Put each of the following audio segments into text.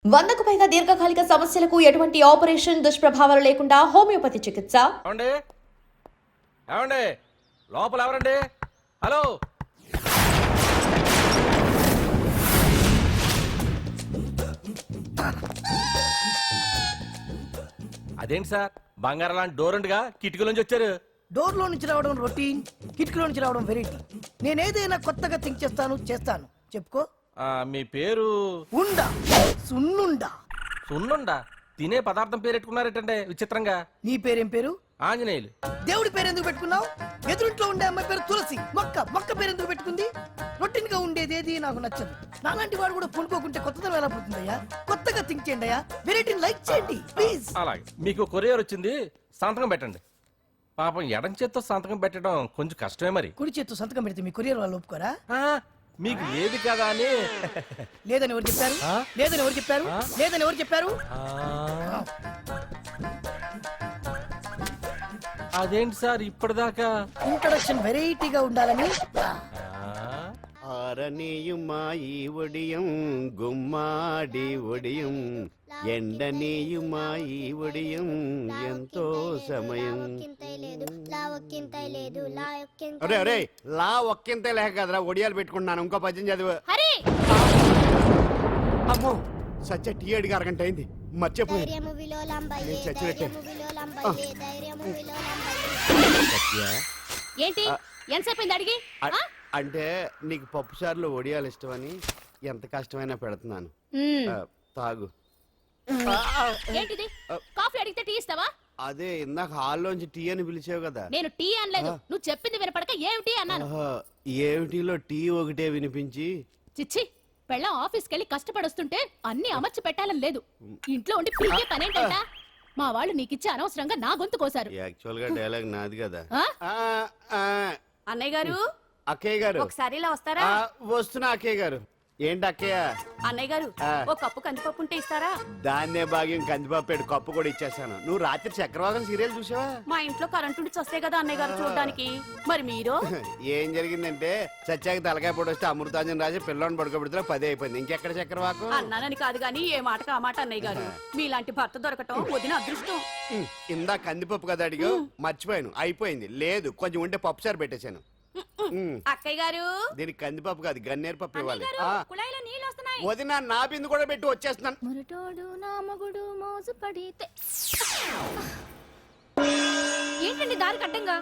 100కు పైగా దీర్ఘకాలిక సమస్యలకు ఎటువంటి ఆపరేషన్ దుష్ప్రభావాలు లేకుండా హోమియోపతి చికిత్స. ఏమండి లోపల ఎవరండి? హలో, అదేంటి సార్ బంగారం లాంటి డోర్ ఉండగా కిటికీ నుంచి వచ్చారు? డోర్ లో నుంచి రావడం రొటీన్, కిటికీలో నుంచి రావడం వెరైటీ. నేనేదైనా కొత్తగా థింక్ చేస్తాను. చెప్పుకో. మీ పేరు? ఉండా, సున్నుండా. సున్నుండా? తినే పదార్థం పేరు పెట్టుకున్నారేటంటే విచిత్రంగా. నీ పేరేం పేరు? ఆంజనేయులు. దేవుడి పేరు ఎందుకు పెట్టుకున్నావు? ఎదురింట్లో ఉండే అమ్మాయి పేరు తులసి. మొక్క పేరు ఎందుకు పెట్టుకుంది? రొటీన్ గా ఉండేదేది నాకు నచ్చదు. నాలాంటి వాడు కూడా పూనుకోకుంటే కొత్తదనం ఎలా పుడుతుందయ్యా? కొత్తగా థింక్ చేయండి అయ్యా. వెరైటీని లైక్ చేయండి ప్లీజ్. అలాగే, మీకు కొరియర్ వచ్చింది, సంతకం పెట్టండి. పాపం ఎడం చేత్తో సంతకం పెట్టడం కొంచెం కష్టమే మరి. కుడి చేత్తో సంతకం పెడితే మీ కొరియర్ వాళ్ళు ఒప్పుకోరా? మీకు లేదు కదా అని. లేదని ఎవరు చెప్పారు? లేదని ఎవరు చెప్పారు? లేదని ఎవరు చెప్పారు? అదేంటి సార్ ఇప్పటిదాకా? ఇంట్రడక్షన్ వెరైటీగా ఉండాలని. ஆரணியுமாயி ஒடியும் గుమ్మాడి ఒడియం ఎండనీయుమాయి ఒడియం ఎంతో సమయం. అరే అరే, లా ఒక్కింతే లేక కదరా ఒడియాలు పెట్టుకుంటున్నాను. ఇంకో పద్యం చదివు. అమ్మో, సత్య టీ అడిగి అరగంట అయింది, మర్చిపోయింది. ఏంటి ఎంతసేపు అడిగి? అంటే నీకు పప్పు సార్లు ఒడియాలు ఇష్టమని ఎంత కష్టమైనా పెడుతున్నాను. తాగు. ఏంటిది? కాఫీ అడిగితే టీ ఇస్తావా? అదే ఇందాక హాల్లోంచి టీ అని పిలిచావు కదా. నేను టీ అనలేదు, నువ్వు చెప్పింది వినపడక ఏమిటి అన్నాను. ఏమిటిలో టీ ఒకటే వినిపించి. చిచ్చి, పెళ్ళం ఆఫీస్కి వెళ్ళి కష్టపడొస్తుంటే అన్ని అమర్చి పెట్టాలని లేదు. ఇంట్లో ఉండి పీకే పనేంటంట? మా వాళ్ళు నీకిచ్చి అనవసరంగా నా గొంతు కోసారు. యాక్చువల్ గా డైలాగ్ నాది కదా. అన్నయ్య గారు, అక్కయ్య గారు ఒకసారి ఇలా వస్తారా? వస్తున్నా అక్కయ్య గారు. ఏంటి అక్కయ్య? అన్నయ్య గారు, ఒక కప్పు కందిపప్పు ఉంటే ఇస్తారా? దాన్నే భాగ్యం కందిపాపేడు కప్పు కూడా ఇచ్చేసాను. నువ్వు రాత్రి చక్రవాకం సీరియల్ చూసావా? మా ఇంట్లో కరెంటు ఉండి వస్తే కదా అన్నయ్య గారు చూడడానికి. మరి మీరు? ఏం జరిగిందంటే సత్యాకి తలకాయ పొడి వస్తే అమృతాంజన్ రాజు పిల్లని పడుకోబెడితే 10 అయిపోయింది. ఇంకెక్కడ చక్రవాకం? అన్నానని కాదు గాని ఏ మాటకు ఆ మాట అన్నయ్య గారు. మీలాంటి భర్త దొరకటం వదిన అదృష్టం. ఇందా కందిపప్పు కదా అడిగా, మర్చిపోయాను. అయిపోయింది. లేదు, కొంచెం ఉంటే పప్పు సార్ పెట్టేశాను. అక్కయ్య గారు, దీనికి కందిపప్పు కాదు గన్నేరు పప్పు ఇవ్వాలి. కుళాయిలో నీళ్ళు వస్తున్నాయి. వదిన నా బిందు కూడా పెట్టి వచ్చేస్తున్నాను. మురటోడు నా మగుడు మోసు పడితే. ఏంటండి దారి కట్టంగా?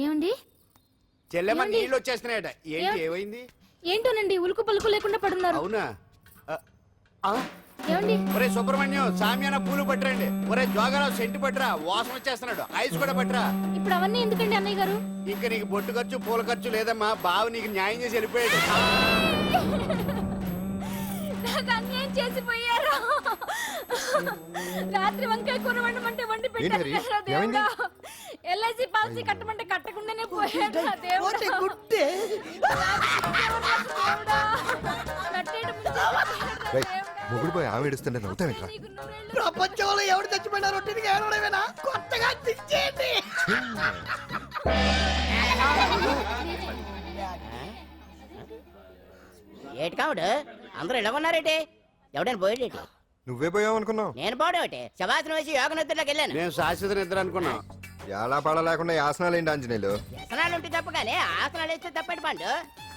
ఏమండి? చెల్లెమ్మ నీళ్ళు వచ్చేస్తున్నాయట. ఏంటి ఏమైంది? ఏంటోనండి ఉలుకు పలుకు లేకుండా పడున్నారు. అవునా? ఏమండి? ఒరే సుబ్రహ్మణ్యం, సామ్యాన పూలు పట్టరండి. ఒరే జోగరావు సెంటు పట్టరా, వాసన వచ్చేస్తున్నాడు. ఐస్ కూడా పట్టరా. ఇప్పుడు అవన్నీ ఎందుకండి అన్నయ్య గారు? ఇంకా నీకు బొట్టు ఖర్చు పూల ఖర్చు లేదమ్మా. బావ నీకు న్యాయం చేసి వెళ్ళిపోయాడు. అన్యాయం చేసిపోయారు. రాత్రి వంకాయ కూర వండమంటే వండి పెట్టారు. ఎల్ఐసి పాలసీ కట్టమంటే కట్టకుండానే పోయాడు. మొగుడు పోయి ఆమె ఏడుస్తుంటే నవ్వుతావేంట్రా? ప్రపంచంలో ఎవరు చచ్చిపోయినా రొట్టెని ఏడవడమేనా? కొత్తగా థింక్ చేయండి. ఏటి కావుడు అందరూ ఇలా ఉన్నారేటి? ఎవడైనా పోయేటి? నువ్వే పోయావు అనుకున్నావు. నేను పోవడం శవాసనం వేసి యోగ నిద్రలోకి వెళ్ళాను. నేను శాశ్వత నిద్ర అనుకున్నా. ఎలా పడ లేకుండా ఆసనాలు ఏంటి ఆంజనేయులు? వ్యసనాలు ఉంటే తప్ప కానీ ఆసనాలు వేస్తే తప్పటి పండు.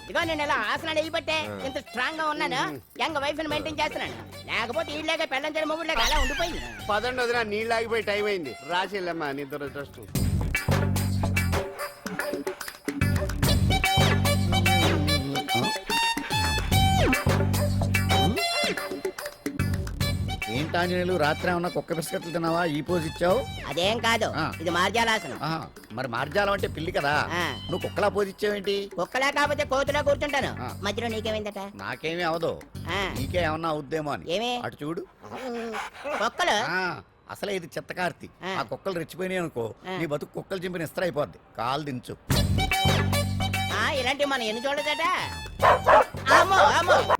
ఇదిగో నేను ఇలా ఆసనాలు వేయబట్టే ఇంత స్ట్రాంగ్ గా ఉన్నాను. యంగ్ వైఫ్ ని మెయింటైన్ చేస్తున్నాను. లేకపోతే ఈళ్ళగా పెళ్ళంచని మొగుళ్ళగా అలా ఉండిపోయింది. పదండి వదిన, నీళ్ళు ఆగిపోయి టైం అయింది. రాసి వెళ్ళమ్మా నిద్ర ట్రస్ట్. ఏంటాంజనేయులు రాత్రి ఏమన్నా కుక్క బిస్కెట్లు తిన్నావా? ఈ పోజ్ ఇచ్చావు. అదేం కాదు, ఇది మార్జాలాసనం. మరి మార్జాలం అంటే పిల్లి కదా, నువ్వు కుక్కలా పోజ్ ఇచ్చావేంటి? కుక్కలా కాకపోతే కోతులా కూర్చుంటాను. మధ్యలో నీకేమైందట? నాకేమీ అవదు, నీకే ఏమన్నా అవుద్దేమో అని. ఏమి? అటు చూడు. కుక్కలు అసలే ఇది చిత్తకార్తి. ఆ కుక్కలు రెచ్చిపోయినాయి అనుకో, నీ బతుకు కుక్కలు చింపిన ఇస్త్ర అయిపోద్ది. కాలు దించు. ఇలాంటివి మనం ఎన్ని చూడదట.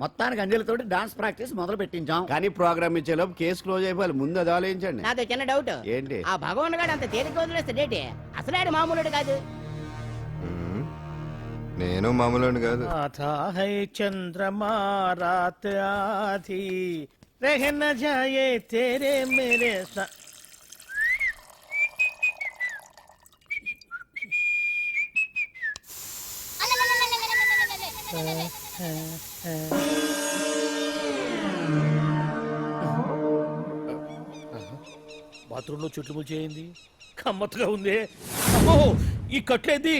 మొత్తానికి అంజలితోటి డాన్స్ ప్రాక్టీస్ మొదలు పెట్టించాం. కానీ ప్రోగ్రామ్ ఇచ్చేలోపు కేసు క్లోజ్ అయిపోవాలి. ముందు అది ఆలోచించండి. నాతో చిన్న డౌట్. ఏంటి? ఆ భగవాన్ గారు అంత తేలిక వదిలేస్తాడేటి? అసలు ఆడు మామూలుడు కాదు. నేను మామూలు కాదు. आता है चंद्रमा रात आधी रह न जाए तेरे मेरे साथ. బాత్రూంలో చుట్లు ముల్చేయింది, కమ్మత్తుగా ఉంది. అమ్మో, ఈ కట్లేంది?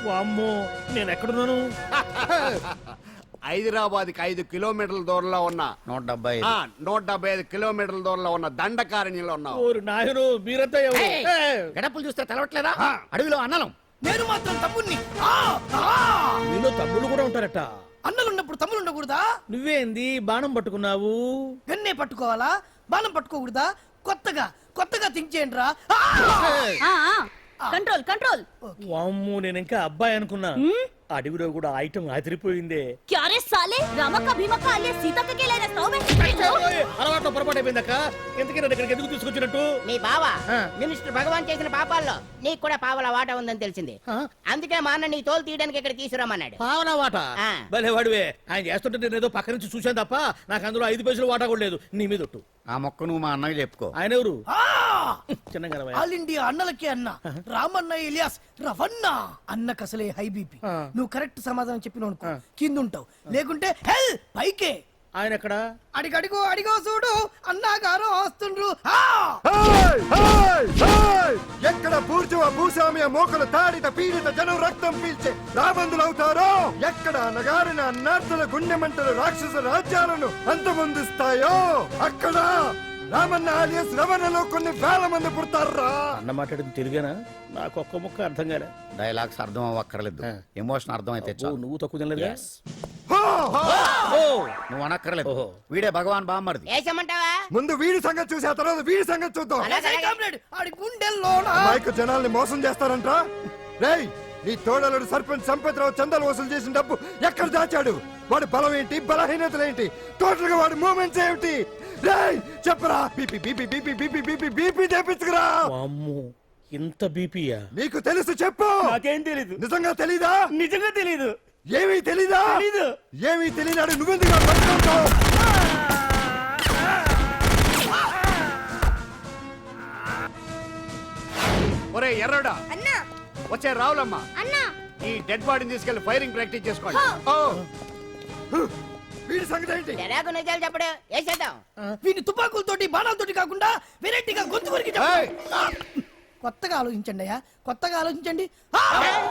వామ్మో, నేను ఎక్కడున్నాను? హైదరాబాద్కి 5 కిలోమీటర్ల దూరంలో ఉన్న 175. 175 కిలోమీటర్ల దూరంలో ఉన్న దండకారణ్యంలో ఉన్నావు. ఓరు నాయను, మీరంతా ఎవరు? ఏయ్! గడపలు చూస్తే తెలవట్లేదా? అడవిలో అన్నలం. నేను మాత్రం తమ్ముణ్ణి. మీలో తమ్ముళ్ళు కూడా ఉంటారట. అన్నలున్నప్పుడు తమ్ముడు ఉండకూడదా? నువ్వేంది బాణం పట్టుకున్నావు? గన్నే పట్టుకోవాలా, బాణం పట్టుకోకూడదా? కొత్తగా థింక్ చేయండి రా. Control control. వామ్మో, నేను ఇంకా అబ్బాయి అనుకున్నా. అడవిలో కూడా ఐటమ్ అదిరిపోయిందే. క్యారే సాలే రామక్క భీమక్క అలియా సీతక్క కేలేరా సౌమే. అలవాట్లో పొరపాటు అయిపోయిందక్క. ఎందుకే నన్ను ఇక్కడికి ఎందుకు తీసుకొచ్చినట్టు? మీ బావ ఆ. మినిస్టర్ భగవాన్ చేసిన పాపాల్లో నీకు కూడా పావల వాటా ఉందని తెలిసింది. ఆ? అందుకే మా అన్న నీ తోలు తీయడానికి ఇక్కడ తీసుకురామన్నాడు. పావలా వాటా? ఆ. భలే వాడివే. ఆయన చేస్తుంటే నేను ఏదో పక్క నుంచి చూశాను తప్ప నాకు అందులో 5 పైసలు వాటా కూడా లేదు. నీ మీద ఒట్టు. ఆ మొక్క నువ్వు మా అన్నకి చెప్పుకో. ఆయన ఎవరు? ఆ! చిన్నగా ఆల్ ఇండియా అన్నలకే అన్న రామన్న ఇలియాస్ రవన్న అన్నకు అసలే హై బీపీ. ఆ. నువ్వు కరెక్ట్ సమాధానం చెప్పినావు అనుకో కింద ఉంటావు, లేకుంటే హెల్ పైకే. ఆయన ఎక్కడ? అడిగో చూడు అన్నగారు వస్తుండ్రు. హేయ్! హేయ్! హేయ్! ఎక్కడ బూర్జువా భూస్వామ్య మోకలు తాడిత పీడిత జనం రక్తం పీల్చే రాబందులవుతారో, ఎక్కడ నగారిన అన్నార్థుల గుండె మంటలు రాక్షస రాజ్యాలను అంతమొందిస్తాయో, అక్కడ రామన్న ఆలియస్ రవణలో కొన్ని వేల మంది పుడతారా. అన్న మాట్లాడింది తెలుగేనా? నాకు ఒక్క ముక్క అర్థం కాలే. డైలాగ్స్ అర్థం అవ్వక్కర్లేదు, ఎమోషన్ అర్థం అయితే ఓ, చాలు. నువ్వు తక్కువ తినలేదుగా? హో! ఓ, నువ్వు అనక్కర్లేదు. ఓహో. వీడే భగవాన్ బామ్మర్ది. వేసమంటావా? ముందు వీడి సంగతి చూసి ఆ తర్వాత వీడి సంగతి చూద్దాం. అలాగే. కామ్రేడ్ ఆడి గుండెల్లోనా మైక్ జనాల్ని మోసం చేస్తారంట. రేయ్, నీ తోడలుడు సర్పంచ్ సంపత్రావు చందాలు వసూలు చేసిన డబ్బు ఎక్కడ దాచాడు? వాడి బలం ఏంటి, బలహీనతలేంటి, టోటల్ గా వాడి మూమెంట్స్ ఏమిటి? రేయ్ చెప్పరా. BP BP BP BP BP BP తెప్పించుకురా. వామ్మో, ఇంత బీపీయా? నీకు తెలుసు చెప్పు. నాకేం తెలీదు. నిజంగా తెలీదా? నిజంగా తెలీదు. ఏమీ తెలీదా? తెలీదు. ఏమీ తెలియనాడు నువ్వెందుకు నాకు పట్టుకుంటావు? ఒరే ఎర్రడా, అన్నా వచ్చే రావులమ్మ, అన్నా ఈ డెడ్ బాడీని తీసుకెళ్లి ఫైరింగ్ ప్రాక్టీస్ చేసుకోండి. ఓ! వీడి సంగతి ఏంటి? ఎలాగో నిజాలు చెప్పడు వేసేద్దాం. వీని తుపాకులతోటి బాణాలతోటి కాకుండా వెరైటీగా గొంతు వరకు ఏయ్! కొత్తగా ఆలోచించండి అయ్యా, కొత్తగా ఆలోచించండి.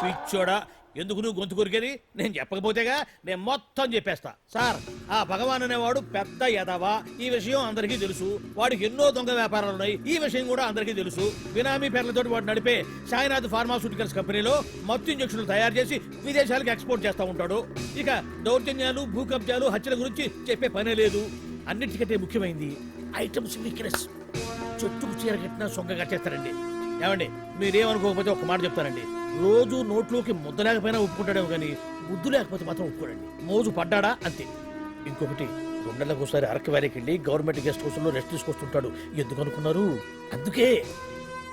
పిచ్చోడా, ఎందుకు నువ్వు గొంతు కొరికేది? నేను చెప్పకపోతేగా నేను మొత్తం చెప్పేస్తా. సార్, ఆ భగవాన్ అనేవాడు పెద్ద యదవా, ఈ విషయం అందరికీ తెలుసు. వాడికి ఎన్నో దొంగ వ్యాపారాలు ఉన్నాయి, ఈ విషయం కూడా అందరికీ తెలుసు. బినామీ పేర్లతోటి వాడు నడిపే సాయినాథ్ ఫార్మాస్యూటికల్స్ కంపెనీలో మత్తు ఇంజక్షన్లు తయారు చేసి విదేశాలకు ఎక్స్పోర్ట్ చేస్తా ఉంటాడు. ఇక దౌర్జన్యాలు, భూకబ్జాలు, హత్యల గురించి చెప్పే పనే లేదు. అన్నిటికంటే ముఖ్యమైనది ఐటమ్స్ వీక్నెస్. చెట్టుకు చీర కట్టినా సొంగ కట్టేస్తారండి. ఏమండి, మీరేమనుకోకపోతే ఒక మాట చెప్తానండి. రోజు నోట్లోకి ముద్ద లేకపోయినా ఒప్పుకుంటాడేమో కానీ ముద్దు లేకపోతే మాత్రం ఒప్పుకోడండి. మోజు పడ్డాడా అంతే. ఇంకొకటి, 2 నెలలకు ఒకసారి అరకు వ్యాలీకి వెళ్ళి గవర్నమెంట్ గెస్ట్ హౌస్ లో రెస్ట్ తీసుకొస్తుంటాడు. ఎందుకు అనుకున్నారు? అందుకే.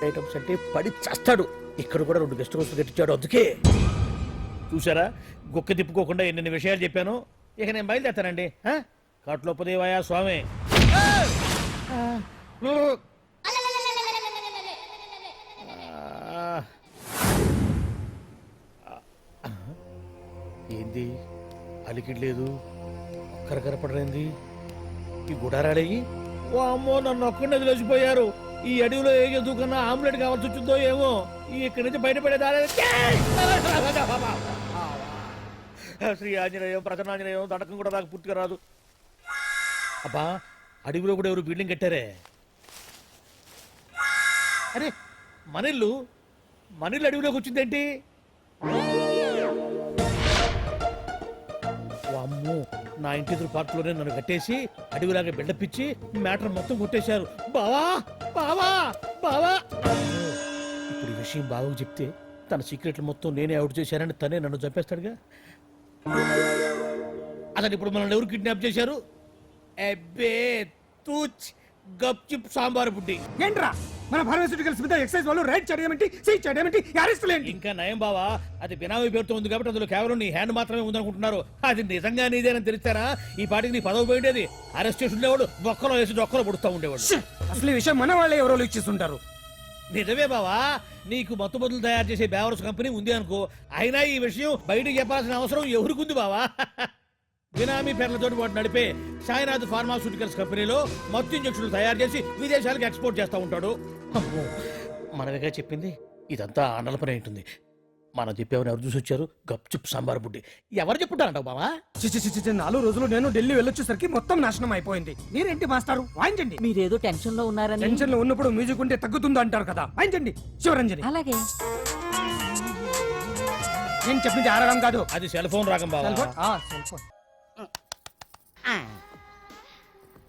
ఐటమ్స్ అంటే పడి చేస్తాడు. ఇక్కడ కూడా 2 గెస్ట్ హౌస్ కట్టించాడు. అందుకే. చూసారా, గుక్క తిప్పుకోకుండా ఎన్ని విషయాలు చెప్పాను. ఇక నేను బయలుదేరుతానండి. కాట్లోపదేవాయా స్వామి. ఏంది అలికిడ్లేదు, ఒక్కరు కనపడలేంది. ఈ గుడారాడయ్యి ఓ అమ్మో, నన్ను ఒక్కడిని వదిలేసిపోయారు. ఈ అడవిలో ఏ జంతువుకన్నా ఆమ్లెట్ కావాల్సి వచ్చిందో ఏమో. ఇక్కడి నుంచి బయటపడేదారే. శ్రీ ఆంజనేయం, ప్రసన్నాంజనేయం, తడకం కూడా నాకు పూర్తిగా రాదు. అబ్బా, అడవిలో కూడా ఎవరు బిల్డింగ్ కట్టారే. అరే, మనిల్లు అడవిలోకి వచ్చిందేంటి? అమ్మో, నా ఇంటి ఎదురు పార్కులోనే నన్ను కట్టేసి అడవిలాగా బిల్డపిచ్చి మ్యాటర్ మొత్తం కొట్టేశారు. బావా బావా బావా. ఇప్పుడు ఈ విషయం బావకు చెప్తే తన సీక్రెట్లు మొత్తం నేనే అవుట్ చేశానని తనే నన్ను చంపేస్తాడుగా. అసలు ఇప్పుడు మనల్ని ఎవరు కిడ్నాప్ చేశారు? అబ్బే తూచ్, గప్చిప్ సాంబార్ బుడ్డి. ఏంట్రా మన ఫార్మాస్యూటికల్స్ మీద ఎక్సైజ్ వాళ్ళు రైడ్ చేయడమేంటి సీజ్ చేయడమేంటి అరెస్టులు ఏంటి? ఇంకా నయం బావా, అది బినామీ పేరుతో ఉంది కాబట్టి అందులో కేవలం నీ హ్యాండ్ మాత్రమే ఉందనుకుంటున్నారు. అది నిజంగా నీదేనని తెలిస్తారా ఈ పాటికి నీ పదవి పోయిండేది. అరెస్ట్ చేసి ఉండేవాడు, బొక్కలో వేసి డొక్కలో పుడుతూ ఉండేవాడు. ఛీ! అసలు ఈ విషయం మన వాళ్ళే ఎవరో ఇచ్చేస్తుంటారు. నిజమే బావా, నీకు మత్తు మందులు తయారు చేసే బేవర్స్ కంపెనీ ఉంది అనుకో, అయినా ఈ విషయం బయటికి చెప్పాల్సిన అవసరం ఎవరికుంది బావా? బినామీ పేర్లతో వాడు నడిపే సాయినాథ్ ఫార్మాస్యూటికల్స్ కంపెనీలో మత్తు ఇంజక్షన్లు తయారు చేసి విదేశాలకు ఎక్స్పోర్ట్ చేస్తూ ఉంటాడు. అమ్మో, మనమేగా చెప్పింది, ఇదంతా ఆండల పని ఉంటుంది. మనం చెప్పేవని ఎవరు చూసి వచ్చారు? గప్చుప్ సాంబార్ బుడ్డి. ఎవరు చెప్పుంటారంటావు బావా? చిచి 4 రోజులు నేను ఢిల్లీ వెళ్ళొచ్చేసరికి మొత్తం నాశనం అయిపోయింది. మీరేంటి మాస్టారు వాయించండి. మీరేదో టెన్షన్ లో ఉన్నారని. టెన్షన్ లో ఉన్నప్పుడు మ్యూజిక్ ఉంటే తగ్గుతుందో అంటారు కదా, వాయించండి శివరంజని. అలాగే. నేను చెప్పింది ఆడడం కాదు. అది సెల్ ఫోన్ రాగం బావా. Cell phone? Cell phone.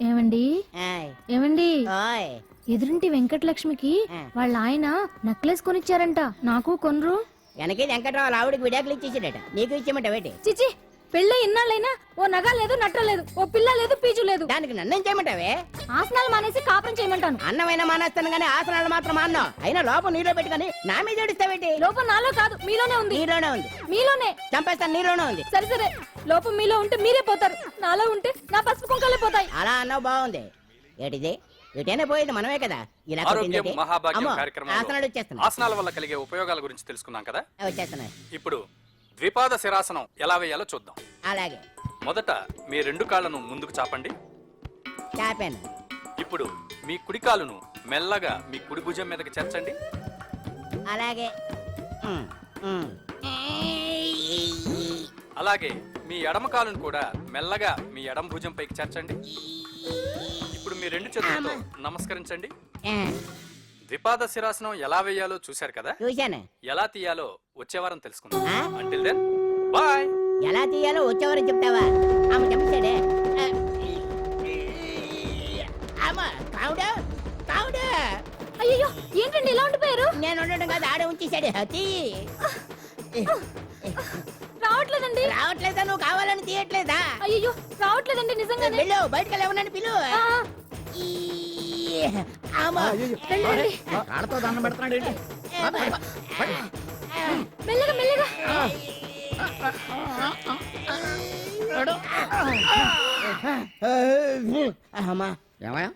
ఏమండి ఆయ్. ఏమండి ఓయ్. ఎదురింటి వెంకటలక్ష్మికి వాళ్ళ ఆయన నెక్లెస్ కొనిచ్చారంట, నాకు కొనరు. వెనకే వెంకట్రావు ఆవిడకి విడాకులు ఇచ్చేసాడట, నీకు ఇచ్చేమంటావేటి? చిచి, పెళ్ళై ఇన్నాళ్ళైనా ఓ నగ లేదు, నట్ట లేదు, ఓ పిల్ల లేదు, పీచు లేదు. దానికి నన్నేం చేయమంటావే? ఆసనాలు మానేసి కాపురం చేయమంటాను. అన్నమైన మానేస్తాను గానీ ఆసనాలు మాత్రం అన్నావు. అయినా లోపం నీలో పెట్టుకొని నా మీద ఏడుస్తావేటి? లోపం నాలో కాదు, మీలోనే ఉంది. నీలోనే ఉంది. మీలోనే. చంపేస్తాను, నీలోనే ఉంది. సరే సరే, లోపం మీలో ఉంటే మీరే పోతారు, నాలో ఉంటే నా పసుపు కుంకాలే పోతాయి. అలా అన్నావు, బాగుంది. ఏటిది? ఎటైనా పోయేది మనమే కదా. ఇలా కొట్టిందేటి? అమ్మో, ఆసనాలు వచ్చేస్తున్నా. ఆసనాల వల్ల కలిగే ఉపయోగాల గురించి తెలుసుకున్నాం కదా. వచ్చేస్తున్నాయి. ఇప్పుడు ద్విపాద శిరాసనం ఎలా వేయాలో చూద్దాం. అలాగే మొదట మీ 2 కాళ్ళను ముందుకు చాపండి. చాపాను. ఇప్పుడు మీ కుడి కాలును మెల్లగా మీ కుడి భుజం మీదకి చేర్చండి. అలాగే. ఉమ్, ఉమ్. అలాగే మీ ఎడమ కాలును కూడా మెల్లగా మీ ఎడమ భుజం పైకి చేర్చండి. ఇప్పుడు మీ 2 చేతులతో నమస్కరించండి. ఆ, ద్విపాద శిరాసనం ఎలా వేయాలో చూశారు కదా. చూశాను. ఎలా తీయాలో వచ్చే వారం తెలుసుకుందాం. Until then bye. ఎలా తీయాలో వచ్చేవారని చెప్తావా? ఆమె చెప్పాడే. అమ్మా, కావుడా కావుడా. అయ్యో, ఏంటండి ఇలా ఉండిపోయారు? నేను ఉండడం కాదు, ఆడే ఉంచేసాడు. తీ. రావట్లేదండి. రావట్లేదా? నువ్వు కావాలని తీయట్లేదా? అయ్యో, రావట్లేదండి నిజంగానే. వెళ్ళు, బయటకు వెళ్ళవనని పిలు. ఆ, అమ్మా, వెళ్ళండి. కాళ్ళతో దండం పెడుతున్నాడు ఏంటి? మెల్లగా మెల్లగా. అమ్మా, ఏమయ్యా,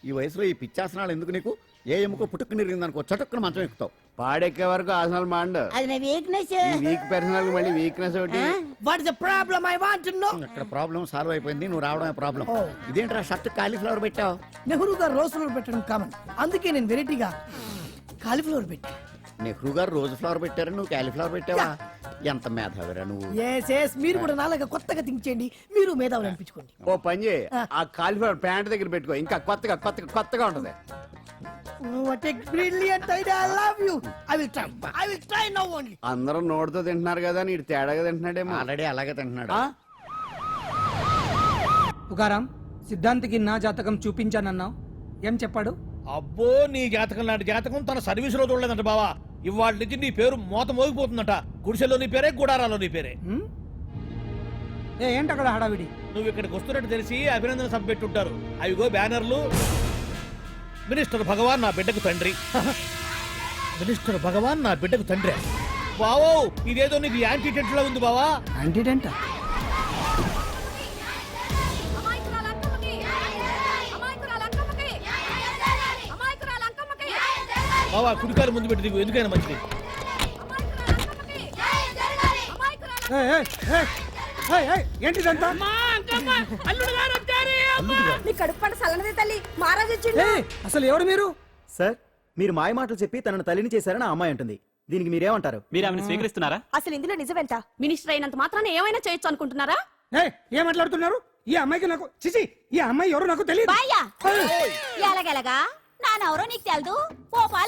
ఈ వయసులో ఈ పిచ్చాసనాలు ఎందుకు నీకు? ఏ ఎముకో పుట్టుకుని నిరిగిందనుకో చటుక్కున మంచం ఎక్కుతావు. పాడెక్కే వరకు ఆసనాలు మాండు. అది నా వీక్నెస్. వీక్ పర్సనల్ మళ్ళీ వీక్నెస్ ఒకటి. What is the problem? I want to know. ఇక్కడ ప్రాబ్లం సాల్వ్ అయిపోయింది, నువ్వు రావడమే ప్రాబ్లం. ఇదేంట్రా షర్ట్ కాలీఫ్లవర్ పెట్టావు? నెహ్రూ గారు రోజ్ ఫ్లవర్ పెట్టడం కామన్, అందుకే నేను వెరైటీగా కాలీఫ్లవర్ పెట్టా. నెహ్రూ గారు రోజు ఫ్లవర్ పెట్టారు, నువ్వు కాలీఫ్లవర్ పెట్టావా? ఎంత మేధావిరా నువ్వు. ఎస్ మీరు కూడా నాలాగా కొత్తగా థింక్ చేయండి, మీరు మేధావులు అనిపించుకోండి. ఓ పని చేయి, ఆ కాలీఫ్లవర్ ప్యాంట్ దగ్గర పెట్టుకో, ఇంకా కొత్తగా ఉంటది. What a brilliant idea. I love you. I will try now only. అందరూ నోటితో తింటున్నారు కదా, నీడు తేడాగా తింటున్నాడేమో. ఆల్రెడీ అలాగే తింటున్నాడు. తుకారాం, సిద్ధాంతికి నా జాతకం చూపించానన్నావు, ఏం చెప్పాడు? అబ్బో, నీ జాతకం లాంటి జాతకం తన సర్వీస్ లో చూడలేదంట బావా. ఇవాళ నుంచి నీ పేరు మోత మోగిపోతుందట. గుడిసెలో నీ పేరే, గుడారాలో నీ పేరే. ఏంటి అక్కడ హడావిడి? నువ్వు ఇక్కడికి వస్తున్నట్టు తెలిసి అభినందన సభ పెట్టుంటారు. అవిగో బ్యానర్లు. మినిస్టర్ భగవాన్ నా బిడ్డకు తండ్రి. మినిస్టర్ భగవాన్ నా బిడ్డకు తండ్రి. బావో, ఇదేదో నీకు యాంటీ టెంట్ లో ఉంది బావా. యాంటీడెంట్? బావా, కుడికారు ముందు పెట్టి దిగు, ఎందుకైనా మంచిది. ఏంటిదంతా? నీ కడుపు పంట సల్లనదే తల్లి, మహారాజు వచ్చిండు. అసలు ఎవరు మీరు? సార్, మీరు మాయ మాటలు చెప్పి తనను తల్లిని చేశారని ఆ అమ్మాయి అంటుంది. దీనికి మీరేమంటారు? మీరు ఆమెను స్వీకరిస్తున్నారా? అసలు ఇందులో నిజమేంట? మినిస్టర్ అయినంత మాత్రాన ఏమైనా చేయొచ్చు అనుకుంటున్నారా? ఏం మాట్లాడుతున్నారు? ఈ అమ్మాయికి నాకు చిచి, ఈ అమ్మాయి ఎవరు నాకు తెలియదు. ఎలాగెలగా నానెవరో నీకు తెలదు. ఓ పాల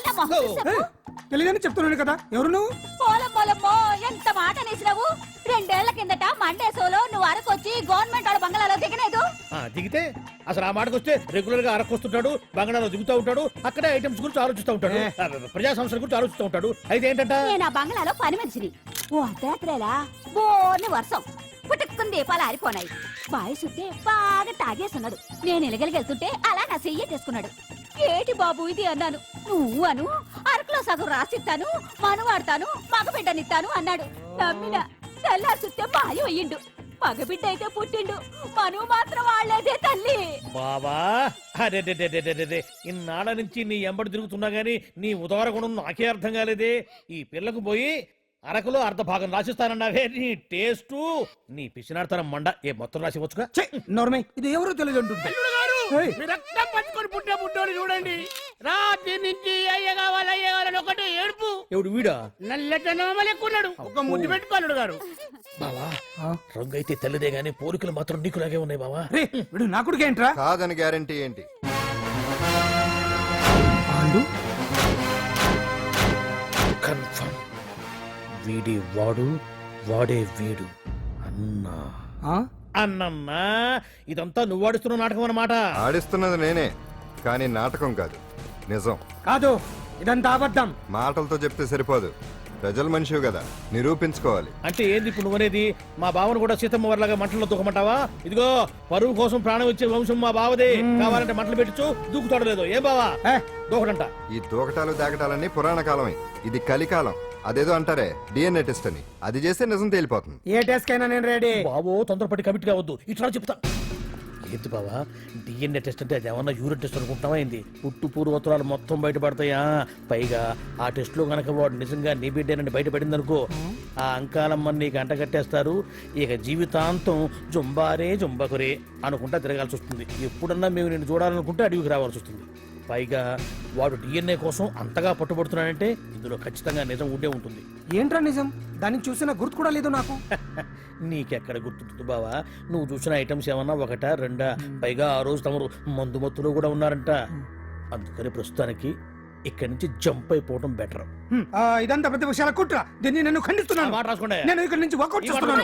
తెలియదని చెప్తున్నాను కదా, ఎవరు నువ్వు? పోలమ్మో, ఎంత మాట అనేసినావు. 2 ఏళ్ల కిందట మండేసోలో నువ్వు అరకొచ్చి గవర్నమెంట్ వాళ్ళ బంగ్లాలో దిగలేదు. దిగితే అసలు ఆ మాటకు వస్తే రెగ్యులర్ గా అరకొస్తుంటాడు, బంగాళాలో దిగుతూ ఉంటాడు, అక్కడే ఐటమ్స్ గురించి ఆలోచిస్తూ ఉంటాడు, ప్రజా సంస్థల గురించి ఆలోచిస్తూ ఉంటాడు. అయితే ఏంటంట, నేను ఆ బంగ్లాలో పని మనిషిని. ఓ అర్ధరాత్రేలా బోర్ని వర్షం, పుట్టుకుని దీపాలు ఆరిపోనాయి. బాయ్ సుత్తే బాగా తాగేస్తున్నాడు. నేను ఎలగలిగెళ్తుంటే అలా నా చెయ్యేటేసుకున్నాడు. ఏటి బాబు ఇది అన్నాను. నువ్వు అను అరకులో సగం రాసిస్తాను, మనువాడతాను, మగబిడ్డనిస్తాను అన్నాడు. నమ్మిన తెల్లారి సుత్తే మాయం అయ్యిండు. మగబిడ్డ అయితే పుట్టిండు, మనువు మాత్రం వాళ్లేదే తల్లి. బాబా అరే ఇన్నాళ్ళ నుంచి నీ ఎంబడి తిరుగుతున్నా గానీ నీ ఉదార గుణం నాకే అర్థం కాలేదే. ఈ పిల్లకు పోయి అరకులో అర్ధ భాగం రాసిస్తానన్నావే, నీ టేస్టు నీ పిచ్చినాడతనం మండ. ఏ మొత్తం రాసి వచ్చుగా. నోర్మై ఇది ఎవరు తెలియదు అంటుంటే రక్తం పంచుకొని పుట్టే పుట్టోడు చూడండి. రాత్రి నుంచి అయ్య కావాలని ఒకటే ఏడుపు. ఎవడు వీడా? నల్లటనోమలు ఎక్కున్నాడు. ఒక ముద్దు పెట్టుకోలేడు గారు. బావా రంగు అయితే తెల్లదే గానీ పోలికలు మాత్రం నీకులాగే ఉన్నాయి బావా. రే వీడు నా కొడుకు ఏంట్రా? కాదని గ్యారంటీ ఏంటి? కన్ఫర్మ్ వీడి వాడు, వాడే వీడు. అన్నా అన్నన్నా ఇదంతా నువ్వు ఆడిస్తున్న నాటకం అన్నమాట. ఆడిస్తున్నది నేనే, కానీ నాటకం కాదు, నిజం. కాదు ఇదంతా అబద్ధం. మాటలతో చెప్తే సరిపోదు, ప్రజల మనిషివి కదా, నిరూపించుకోవాలి. అంటే ఏంది ఇప్పుడు నువ్వనేది? మా బావను కూడా సీతమ్మ వారిలాగా మంటల్లో దూకమంటావా? ఇదిగో పరువు కోసం ప్రాణం ఇచ్చే వంశం మా బావదే. కావాలంటే మంటలు పెట్టచ్చు, దూకుతాడలేదు. ఏ బావా దూకడంట. ఈ దూకటాలు దాకటాలన్నీ పురాణ కాలమే, ఇది కలికాలం. అదేదో అంటారే డిఎన్ఏ టెస్ట్ అని, అది చేస్తే నిజం తేలిపోతుంది. ఏ టెస్ట్ కైనా నేను రెడీ. బాబో తొందరపడి కమిట్ కావద్దు, ఇట్లా చెప్తా. ఏంటి బావా డిఎన్ఏ టెస్ట్ అంటే అది ఏమన్నా యూరిన్ టెస్ట్ అనుకుంటున్నావా ఏంది? పుట్టు పూర్వోత్తరాలు మొత్తం బయటపడతాయా? పైగా ఆ టెస్ట్ లో గనక వాడు నిజంగా నీ బిడ్డేనని బయటపడింది అనుకో, ఆ అంకాలమ్మని నీకు అంటగట్టేస్తారు. ఇక జీవితాంతం జుంబారే జుంబకురే అనుకుంటా తిరగాల్సి వస్తుంది. ఎప్పుడన్నా మేము నిన్ను చూడాలనుకుంటే అడవికి రావాల్సి వస్తుంది. పైగా వాడు డిఎన్ఏ కోసం అంతగా పట్టుబడుతున్నాడంటే ఇందులో ఖచ్చితంగా నిజం ఉండే ఉంటుంది. ఏంట్రా నిజం? దాన్ని చూసిన గుర్తు కూడా లేదు నాకు. నీకెక్కడ గుర్తుంటుంది బావా? నువ్వు చూసిన ఐటమ్స్ ఏమన్నా ఒకటా రెండా? పైగా ఆ రోజు తమరు మందు మత్తులో కూడా ఉన్నారంట. అందుకని ప్రస్తుతానికి ఇక్కడి నుంచి జంప్ అయిపోవడం బెటర్. ఇదంతా పెద్ద విషయాల కుట్ర. దీన్ని నేను ఖండిస్తున్నాను. మాట రాసుకోండి. నేను ఇక్కడి నుంచి వర్కౌట్ చేస్తున్నాను.